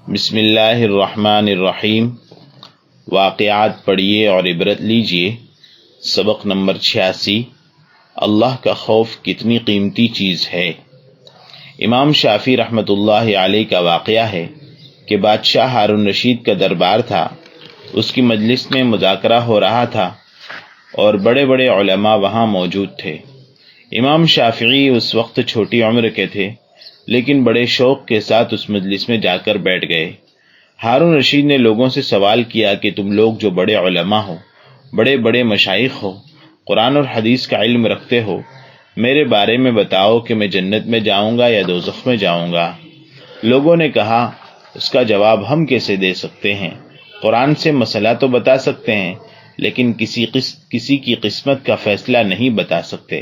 بسم اللہ الرحمن الرحیم۔ واقعات پڑھیے اور عبرت لیجیے۔ سبق نمبر 86۔ اللہ کا خوف کتنی قیمتی چیز ہے۔ امام شافعی رحمۃ اللہ علیہ کا واقعہ ہے کہ بادشاہ ہارون رشید کا دربار تھا، اس کی مجلس میں مذاکرہ ہو رہا تھا اور بڑے بڑے علماء وہاں موجود تھے۔ امام شافعی اس وقت چھوٹی عمر کے تھے، لیکن بڑے شوق کے ساتھ اس مجلس میں جا کر بیٹھ گئے۔ ہارون رشید نے لوگوں سے سوال کیا کہ تم لوگ جو بڑے علماء ہو، بڑے بڑے مشائخ ہو، قرآن اور حدیث کا علم رکھتے ہو، میرے بارے میں بتاؤ کہ میں جنت میں جاؤں گا یا دوزخ میں جاؤں گا۔ لوگوں نے کہا اس کا جواب ہم کیسے دے سکتے ہیں؟ قرآن سے مسئلہ تو بتا سکتے ہیں، لیکن کسی کی قسمت کا فیصلہ نہیں بتا سکتے۔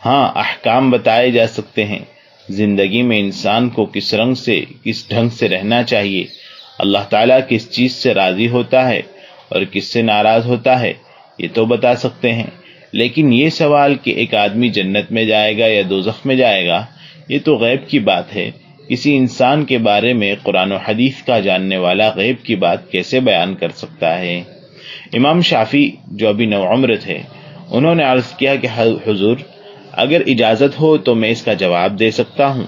ہاں، احکام بتائے جا سکتے ہیں، زندگی میں انسان کو کس رنگ سے، کس ڈھنگ سے رہنا چاہیے، اللہ تعالیٰ کس چیز سے راضی ہوتا ہے اور کس سے ناراض ہوتا ہے، یہ تو بتا سکتے ہیں۔ لیکن یہ سوال کہ ایک آدمی جنت میں جائے گا یا دوزخ میں جائے گا، یہ تو غیب کی بات ہے۔ کسی انسان کے بارے میں قرآن و حدیث کا جاننے والا غیب کی بات کیسے بیان کر سکتا ہے؟ امام شافعی جو ابھی نوعمر تھے، انہوں نے عرض کیا کہ حضور، اگر اجازت ہو تو میں اس کا جواب دے سکتا ہوں۔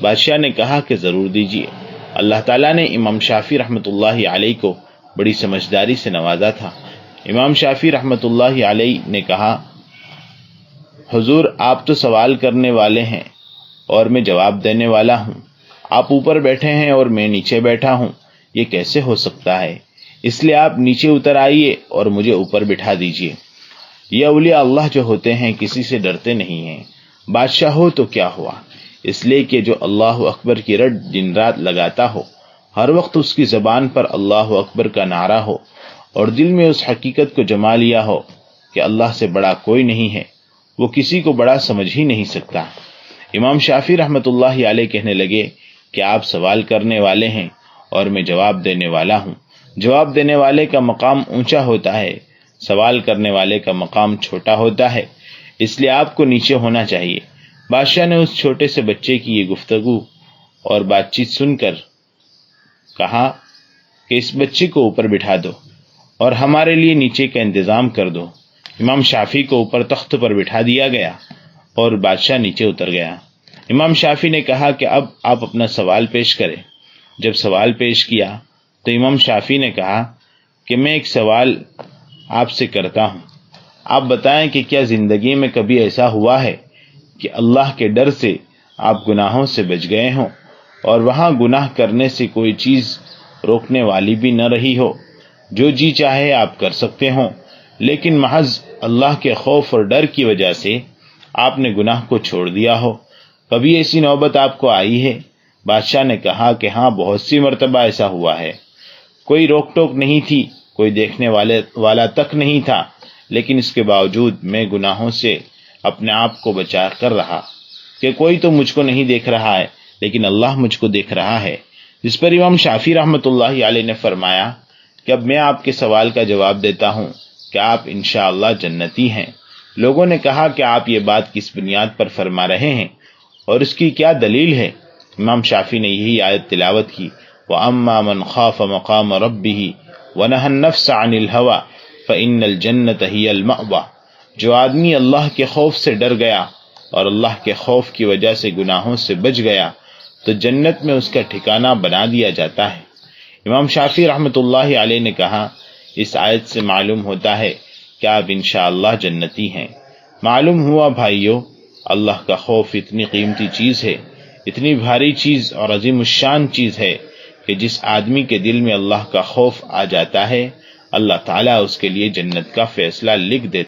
بادشاہ نے کہا کہ ضرور دیجیے۔ اللہ تعالیٰ نے امام شافعی رحمۃ اللہ علیہ کو بڑی سمجھداری سے نوازا تھا۔ امام شافعی رحمۃ اللہ علیہ نے کہا، حضور آپ تو سوال کرنے والے ہیں اور میں جواب دینے والا ہوں۔ آپ اوپر بیٹھے ہیں اور میں نیچے بیٹھا ہوں، یہ کیسے ہو سکتا ہے؟ اس لیے آپ نیچے اتر آئیے اور مجھے اوپر بٹھا دیجیے۔ یہ اولیاء اللہ جو ہوتے ہیں کسی سے ڈرتے نہیں ہیں۔ بادشاہ ہو تو کیا ہوا، اس لیے کہ جو اللہ اکبر کی رٹ دن رات لگاتا ہو، ہر وقت اس کی زبان پر اللہ اکبر کا نعرہ ہو اور دل میں اس حقیقت کو جما لیا ہو کہ اللہ سے بڑا کوئی نہیں ہے، وہ کسی کو بڑا سمجھ ہی نہیں سکتا۔ امام شافعی رحمۃ اللہ علیہ کہنے لگے کہ آپ سوال کرنے والے ہیں اور میں جواب دینے والا ہوں۔ جواب دینے والے کا مقام اونچا ہوتا ہے، سوال کرنے والے کا مقام چھوٹا ہوتا ہے، اس لیے آپ کو نیچے ہونا چاہیے۔ بادشاہ نے اس چھوٹے سے بچے کی یہ گفتگو اور بات چیت سن کر کہا کہ اس بچے کو اوپر بٹھا دو اور ہمارے لیے نیچے کا انتظام کر دو۔ امام شافعی کو اوپر تخت پر بٹھا دیا گیا اور بادشاہ نیچے اتر گیا۔ امام شافعی نے کہا کہ اب آپ اپنا سوال پیش کریں۔ جب سوال پیش کیا تو امام شافعی نے کہا کہ میں ایک سوال آپ سے کرتا ہوں، آپ بتائیں کہ کیا زندگی میں کبھی ایسا ہوا ہے کہ اللہ کے ڈر سے آپ گناہوں سے بچ گئے ہوں اور وہاں گناہ کرنے سے کوئی چیز روکنے والی بھی نہ رہی ہو، جو جی چاہے آپ کر سکتے ہوں، لیکن محض اللہ کے خوف اور ڈر کی وجہ سے آپ نے گناہ کو چھوڑ دیا ہو؟ کبھی ایسی نوبت آپ کو آئی ہے؟ بادشاہ نے کہا کہ ہاں، بہت سی مرتبہ ایسا ہوا ہے۔ کوئی روک ٹوک نہیں تھی، کوئی دیکھنے والا تک نہیں تھا، لیکن اس کے باوجود میں گناہوں سے اپنے آپ کو بچا کر رہا کہ کوئی تو مجھ کو نہیں دیکھ رہا ہے، لیکن اللہ مجھ کو دیکھ رہا ہے۔ جس پر امام شافعی رحمۃ اللہ علیہ نے فرمایا کہ اب میں آپ کے سوال کا جواب دیتا ہوں کہ آپ انشاءاللہ جنتی ہیں۔ لوگوں نے کہا کہ آپ یہ بات کس بنیاد پر فرما رہے ہیں اور اس کی کیا دلیل ہے؟ امام شافعی نے یہی آیت تلاوت کی، وَأَمَّا مَنْ خَافَ مَقَامَ رَبِّهِ وَنَهَى النَّفْسَ عَنِ الْهَوَىٰ فَإِنَّ الْجَنَّةَ هِيَ الْمَأْوَىٰ۔ جو آدمی اللہ کے خوف سے ڈر گیا اور اللہ کے خوف کی وجہ سے گناہوں سے بچ گیا تو جنت میں اس کا ٹھکانہ بنا دیا جاتا ہے۔ امام شافعی رحمۃ اللہ علیہ نے کہا، اس آیت سے معلوم ہوتا ہے کہ آپ انشاءاللہ جنتی ہیں۔ معلوم ہوا بھائیو، اللہ کا خوف اتنی قیمتی چیز ہے، اتنی بھاری چیز اور عظیم الشان چیز ہے کہ جس آدمی کے دل میں اللہ کا خوف آ جاتا ہے، اللہ تعالیٰ اس کے لیے جنت کا فیصلہ لکھ دیتا ہے۔